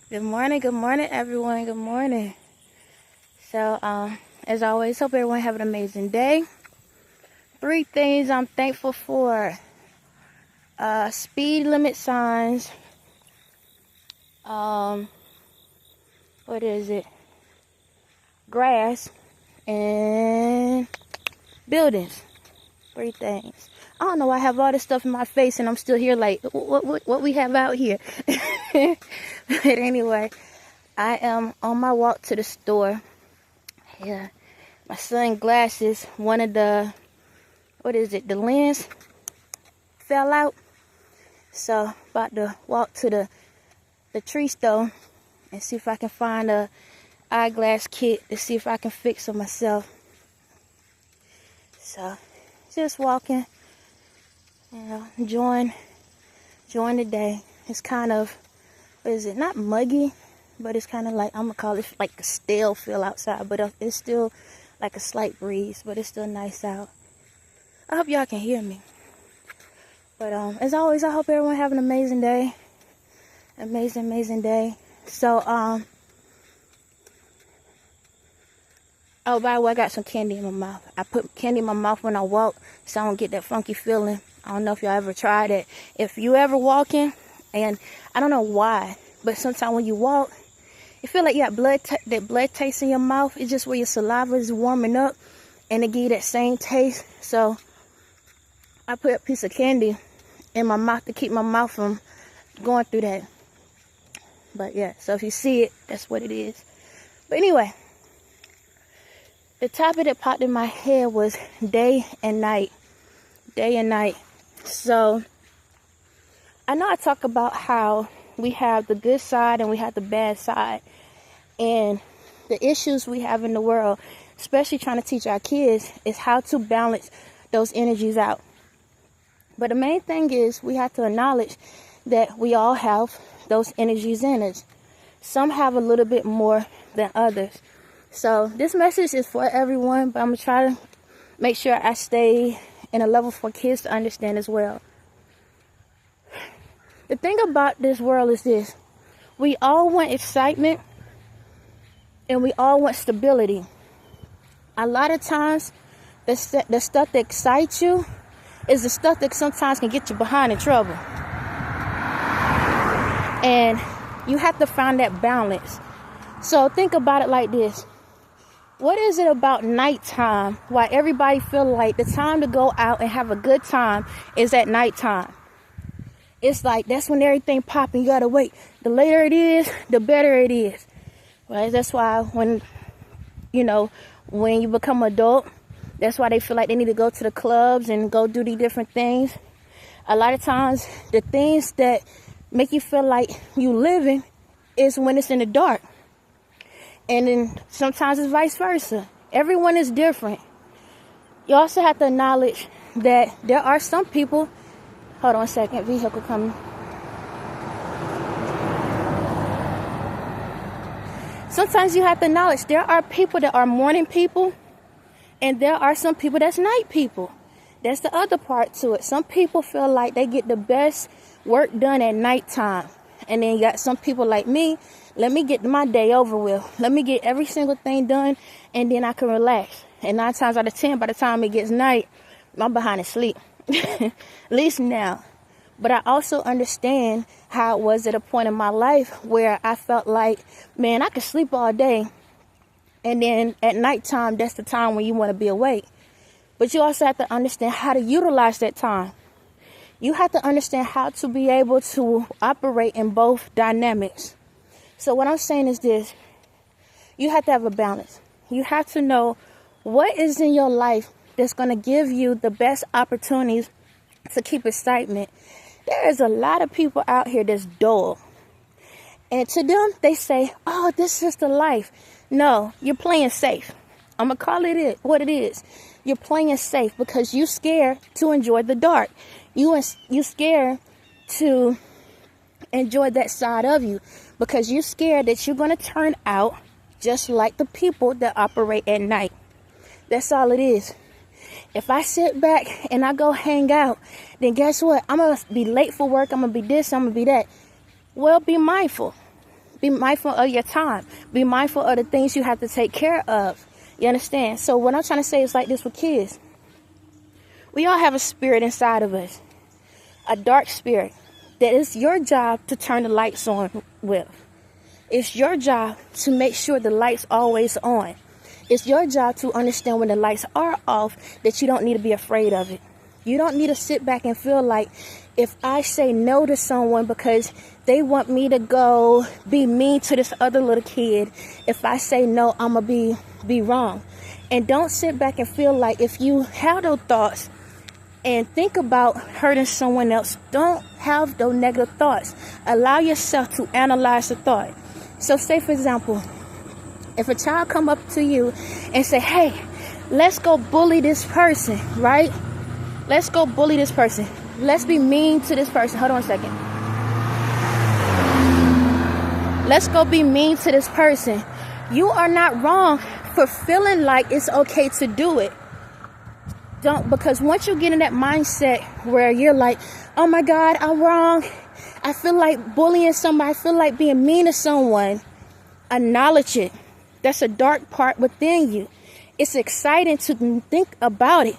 Good morning, everyone. Good morning. So, as always, hope everyone have an amazing day. 3 things I'm thankful for: speed limit signs. What is it? Grass and buildings. 3 things. I don't know why I have all this stuff in my face and I'm still here. Like, what we have out here? But anyway, I am on my walk to the store. Yeah, my sunglasses, one of the, the lens fell out. So, about to walk to the tree store and see if I can find a eyeglass kit to see if I can fix it myself. So, just walking, enjoying the day. It's kind of, not muggy, but it's kind of like, I'm gonna call it like a stale feel outside, but it's still like a slight breeze, but it's still nice out. I hope y'all can hear me. But as always, I hope everyone have an amazing day. Amazing day. So oh, by the way, I got some candy in my mouth. I put candy in my mouth when I walk so I don't get that funky feeling. I don't know if y'all ever tried it. If you ever walking, and I don't know why, but sometimes when you walk, you feel like you got that blood taste in your mouth. It's just where your saliva is warming up, and it give you that same taste. So I put a piece of candy in my mouth to keep my mouth from going through that. But yeah, so if you see it, that's what it is. But anyway, the topic that popped in my head was day and night. Day and night. So I know I talk about how we have the good side and we have the bad side, and the issues we have in the world, especially trying to teach our kids, is how to balance those energies out. But the main thing is we have to acknowledge that we all have those energies in us. Some have a little bit more than others. So this message is for everyone, but I'm going to try to make sure I stay in a level for kids to understand as well. The thing about this world is this: we all want excitement and we all want stability. A lot of times, the stuff that excites you is the stuff that sometimes can get you behind in trouble. And you have to find that balance. So think about it like this: what is it about nighttime why everybody feel like the time to go out and have a good time is at nighttime? It's like that's when everything popping. You gotta wait. The later it is, the better it is. Right? That's why when you become an adult, that's why they feel like they need to go to the clubs and go do these different things. A lot of times, the things that make you feel like you living is when it's in the dark. And then sometimes it's vice versa. Everyone is different. You also have to acknowledge that there are some people. Hold on a second, vehicle coming. Sometimes you have to acknowledge there are people that are morning people, and there are some people that's night people. That's the other part to it. Some people feel like they get the best work done at nighttime. And then you got some people like me, let me get my day over with. Let me get every single thing done, and then I can relax. And 9 times out of 10, by the time it gets night, I'm behind asleep. At least now. But I also understand how it was at a point in my life where I felt like, man, I could sleep all day. And then at nighttime, that's the time when you want to be awake. But you also have to understand how to utilize that time. You have to understand how to be able to operate in both dynamics. So what I'm saying is this: you have to have a balance. You have to know what is in your life that's going to give you the best opportunities to keep excitement. There is a lot of people out here that's dull. And to them, they say, oh, this is the life. No, you're playing safe. I'm going to call it what it is. You're playing safe because you're scared to enjoy the dark. You scared to enjoy that side of you because you're scared that you're going to turn out just like the people that operate at night. That's all it is. If I sit back and I go hang out, then guess what? I'm going to be late for work. I'm going to be this. I'm going to be that. Well, be mindful. Be mindful of your time. Be mindful of the things you have to take care of. You understand? So what I'm trying to say is like this with kids. We all have a spirit inside of us, a dark spirit that is your job to turn the lights on with. It's your job to make sure the lights always on. It's your job to understand when the lights are off that you don't need to be afraid of it. You don't need to sit back and feel like if I say no to someone because they want me to go be mean to this other little kid, if I say no, I'm going to be wrong. And don't sit back and feel like if you have those thoughts and think about hurting someone else, don't have those negative thoughts. Allow yourself to analyze the thought. So say, for example, if a child come up to you and say, hey, let's go bully this person, right? Let's go bully this person. Let's be mean to this person. Hold on a second. Let's go be mean to this person. You are not wrong for feeling like it's okay to do it. Because once you get in that mindset where you're like, oh my God, I'm wrong. I feel like bullying somebody. I feel like being mean to someone. Acknowledge it. That's a dark part within you. It's exciting to think about it.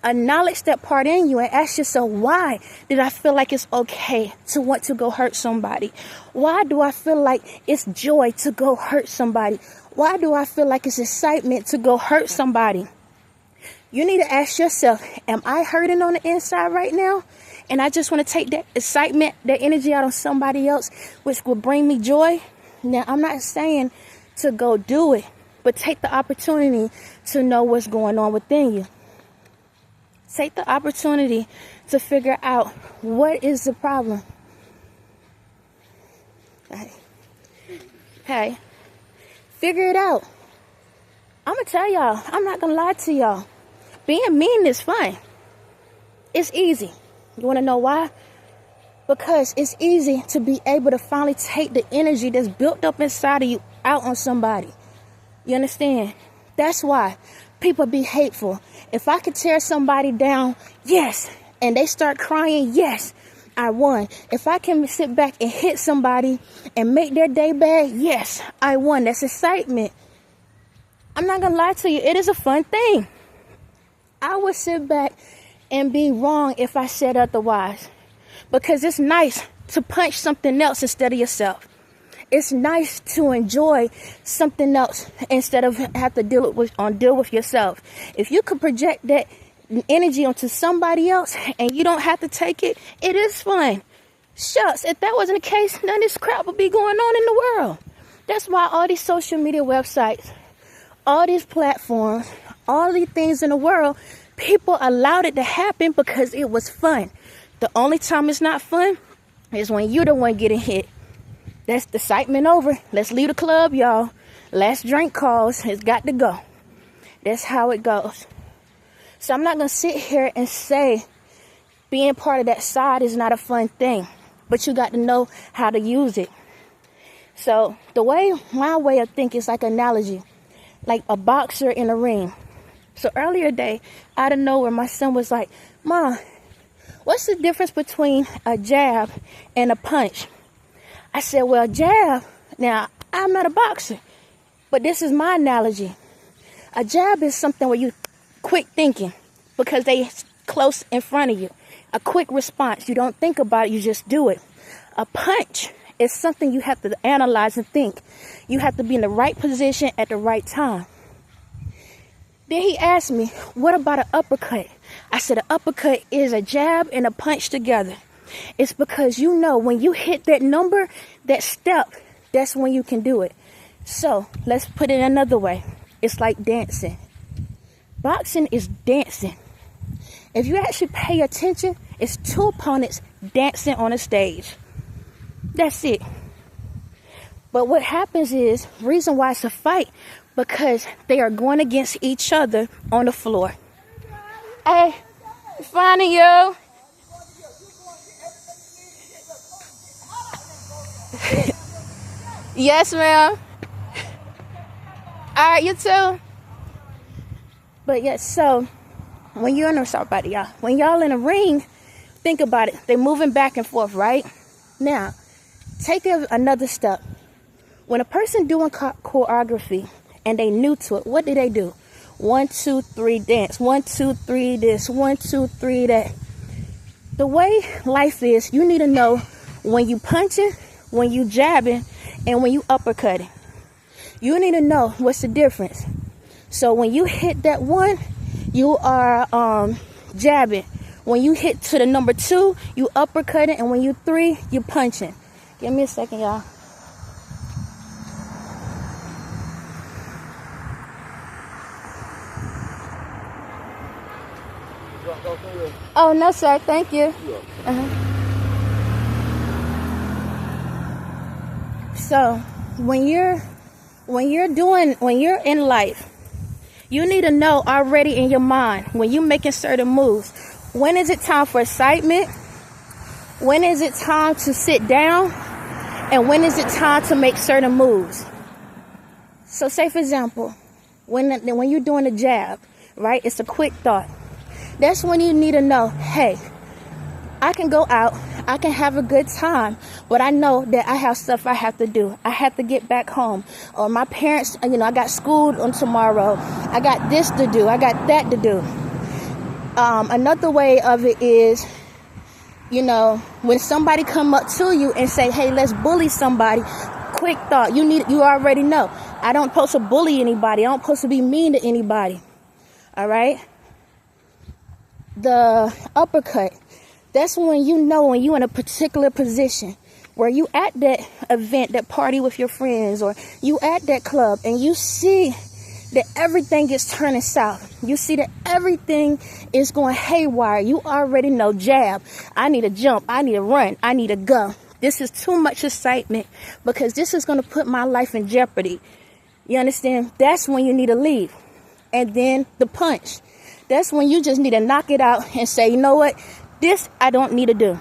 Acknowledge that part in you and ask yourself, why did I feel like it's okay to want to go hurt somebody? Why do I feel like it's joy to go hurt somebody? Why do I feel like it's excitement to go hurt somebody? You need to ask yourself, am I hurting on the inside right now? And I just want to take that excitement, that energy out on somebody else, which will bring me joy. Now, I'm not saying to go do it, but take the opportunity to know what's going on within you. Take the opportunity to figure out what is the problem. Hey, figure it out. I'm going to tell y'all, I'm not going to lie to y'all. Being mean is fun. It's easy. You want to know why? Because it's easy to be able to finally take the energy that's built up inside of you out on somebody. You understand? That's why people be hateful. If I could tear somebody down, yes, and they start crying, yes, I won. If I can sit back and hit somebody and make their day bad, yes, I won. That's excitement. I'm not going to lie to you. It is a fun thing. I would sit back and be wrong if I said otherwise. Because it's nice to punch something else instead of yourself. It's nice to enjoy something else instead of have to deal with yourself. If you could project that energy onto somebody else and you don't have to take it, it is fun. Shucks, if that wasn't the case, none of this crap would be going on in the world. That's why all these social media websites, all these platforms, all these things in the world, people allowed it to happen because it was fun. The only time it's not fun is when you're the one getting hit. That's the excitement over. Let's leave the club, y'all. Last drink calls. It's got to go. That's how it goes. So I'm not going to sit here and say being part of that side is not a fun thing. But you got to know how to use it. So my way of thinking is like an analogy. Like a boxer in a ring. So earlier today, out of nowhere, my son was like, Mom, what's the difference between a jab and a punch? I said, well, jab. Now, I'm not a boxer, but this is my analogy. A jab is something where you quick thinking because they close in front of you. A quick response. You don't think about it. You just do it. A punch is something you have to analyze and think. You have to be in the right position at the right time. Then he asked me, what about an uppercut? I said, an uppercut is a jab and a punch together. It's because you know when you hit that number, that step, that's when you can do it. So let's put it another way. It's like dancing. Boxing is dancing. If you actually pay attention, it's two opponents dancing on a stage. That's it. But what happens is, reason why it's a fight, because they are going against each other on the floor. Hey, finding you. Yes, ma'am. All right, you too. But yes, so when you're in when y'all in a ring, think about it. They're moving back and forth, right? Now, take another step. When a person doing choreography and they new to it, what do? 1, 2, 3, dance. 1, 2, 3, this. 1, 2, 3, that. The way life is, you need to know when you punching, when you jabbing, and when you uppercutting. You need to know what's the difference. So when you hit that 1, you are jabbing. When you hit to the number 2, you uppercutting, and when you 3, you punching. Give me a second, y'all. Oh no, sir. Thank you. So when you're in life, you need to know already in your mind when you're making certain moves. When is it time for excitement? When is it time to sit down? And when is it time to make certain moves? So say for example, when you're doing a jab, right? It's a quick thought. That's when you need to know, hey, I can go out, I can have a good time, but I know that I have stuff I have to do. I have to get back home. Or my parents, I got school on tomorrow. I got this to do. I got that to do. Another way of it is, when somebody come up to you and say, hey, let's bully somebody, quick thought, you already know. I don't supposed to bully anybody. I don't supposed to be mean to anybody. All right? The uppercut, that's when when you're in a particular position where you at that event, that party with your friends, or you at that club, and you see that everything is turning south. You see that everything is going haywire. You already know, jab. I need to jump. I need to run. I need to go. This is too much excitement because this is going to put my life in jeopardy. You understand? That's when you need to leave. And then the punch. That's when you just need to knock it out and say, you know what? This I don't need to do.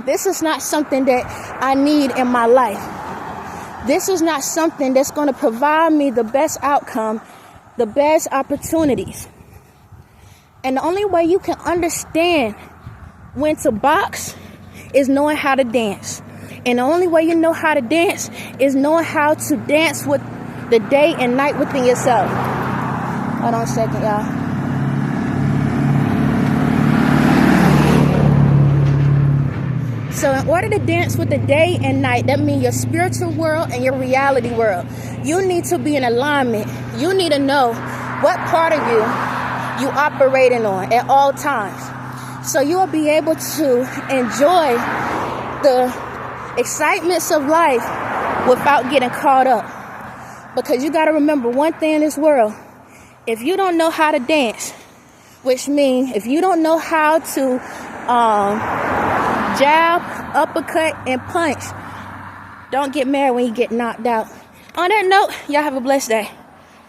This is not something that I need in my life. This is not something that's going to provide me the best outcome, the best opportunities. And the only way you can understand when to box is knowing how to dance. And the only way you know how to dance is knowing how to dance with the day and night within yourself. Hold on a second, y'all. So in order to dance with the day and night, that means your spiritual world and your reality world. You need to be in alignment. You need to know what part of you operating on at all times. So you will be able to enjoy the excitements of life without getting caught up. Because you got to remember one thing in this world. If you don't know how to dance, which means if you don't know how to jab, uppercut, and punch, don't get mad when you get knocked out. On that note, y'all have a blessed day.